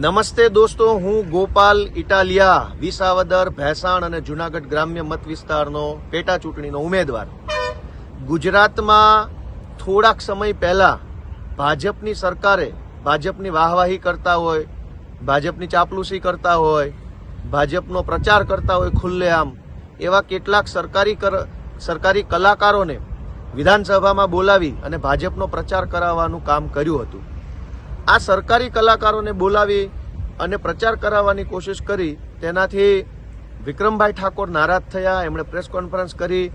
નમસ્તે દોસ્તો, હું ગોપાલ ઇટાલિયા, વિસાવદર, ભેસાણ અને જુનાગઢ ગ્રામ્ય મત વિસ્તારનો પેટા ચૂંટણીનો ઉમેદવાર. ગુજરાતમાં થોડાક સમય પહેલા ભાજપની સરકારે ભાજપની વાહવાહી કરતા હોય, ભાજપની ચાપલુસી કરતા હોય, ભાજપનો પ્રચાર કરતા હોય ખુલ્લેઆમ, એવા કેટલાક સરકારી કલાકારોને વિધાનસભામાં બોલાવી અને ભાજપનો પ્રચાર કરાવવાનું કામ કર્યું હતું. આ સરકારી કલાકારોને બોલાવી અને પ્રચાર કરાવવાની કોશિશ કરી, તેનાથી વિક્રમભાઈ ઠાકોર નારાજ થયા. એમણે પ્રેસ કોન્ફરન્સ કરી,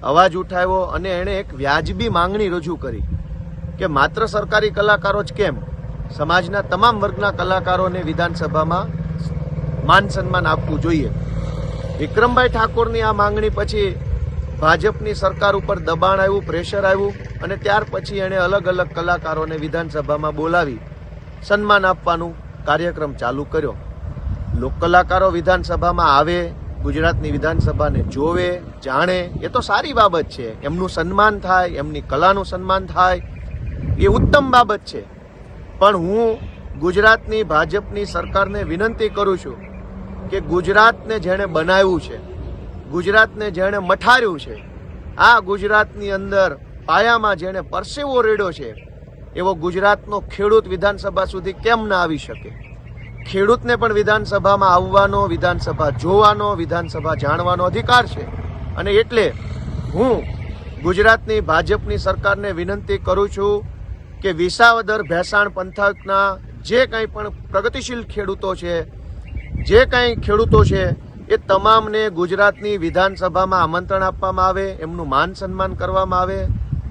અવાજ ઉઠાવ્યો અને એણે એક વ્યાજબી માંગણી રજૂ કરી કે માત્ર સરકારી કલાકારો જ કેમ, સમાજના તમામ વર્ગના કલાકારોને વિધાનસભામાં માન સન્માન આપવું જોઈએ. વિક્રમભાઈ ઠાકોરની આ માંગણી પછી ભાજપની સરકાર ઉપર દબાણ આવ્યું, પ્રેશર આવ્યું અને ત્યાર પછી એણે અલગ અલગ કલાકારોને વિધાનસભામાં બોલાવી સન્માન આપવાનું કાર્યક્રમ ચાલુ કર્યો. લોક કલાકારો વિધાનસભામાં આવે, ગુજરાતની વિધાનસભાને જોવે, જાણે, એ તો સારી બાબત છે. એમનું સન્માન થાય, એમની કલાનું સન્માન થાય, એ ઉત્તમ બાબત છે. પણ હું ગુજરાતની ભાજપની સરકારને વિનંતી કરું છું કે ગુજરાતને જેણે બનાવ્યું છે, ગુજરાતને જેણે મઠાર્યું છે, આ ગુજરાતની અંદર પાયામાં જેણે પરસેવો રેડ્યો છે, એવો ગુજરાતનો ખેડૂત વિધાનસભા સુધી કેમ ના આવી શકે? ખેડૂતને પણ વિધાનસભામાં આવવાનો, વિધાનસભા જોવાનો, વિધાનસભા જાણવાનો અધિકાર છે. અને એટલે હું ગુજરાતની ભાજપની સરકારને વિનંતી કરું છું કે વિસાવદર ભેસાણ પંથકના જે કંઈ પણ પ્રગતિશીલ ખેડૂતો છે, જે કંઈ ખેડૂતો છે, એ તમામને ગુજરાતની વિધાનસભામાં આમંત્રણ આપવામાં આવે, એમનું માન સન્માન કરવામાં આવે,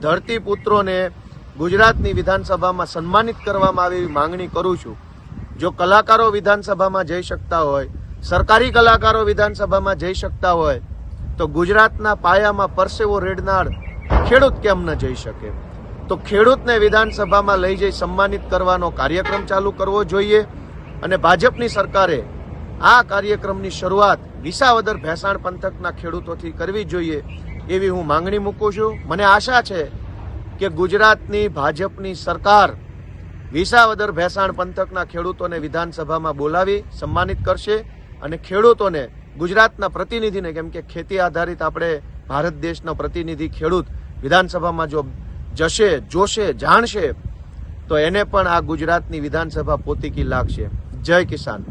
ધરતીપુત્રોને ગુજરાતની વિધાનસભામાં સન્માનિત કરવામાં આવે એવી માંગણી કરું છું. જો કલાકારો વિધાનસભામાં જઈ શકતા હોય, સરકારી કલાકારો વિધાનસભામાં જઈ શકતા હોય, તો ગુજરાતના પાયામાં પરસેવો રેડનાર ખેડૂત કેમ ન જઈ શકે? તો ખેડૂતને વિધાનસભામાં લઈ જઈ સન્માનિત કરવાનો કાર્યક્રમ ચાલુ કરવો જોઈએ. અને ભાજપની સરકારે આ કાર્યક્રમની શરૂઆત વિસાવદર ભેસાણ પંથકના ખેડૂતોથી કરવી જોઈએ એવી હું માંગણી મૂકું છું. મને આશા છે કે ગુજરાતની ભાજપની સરકાર વિસાવદર ભેસાણ પંથકના ખેડૂતોને વિધાનસભામાં બોલાવી સન્માનિત કરશે અને ખેડૂતોને, ગુજરાતના પ્રતિનિધિને, કેમ કે ખેતી આધારિત આપણે ભારત દેશનો પ્રતિનિધિ ખેડૂત વિધાનસભામાં જો જશે, જોશે, જાણશે, તો એને પણ આ ગુજરાતની વિધાનસભા પોતીકી લાગશે. જય કિસાન.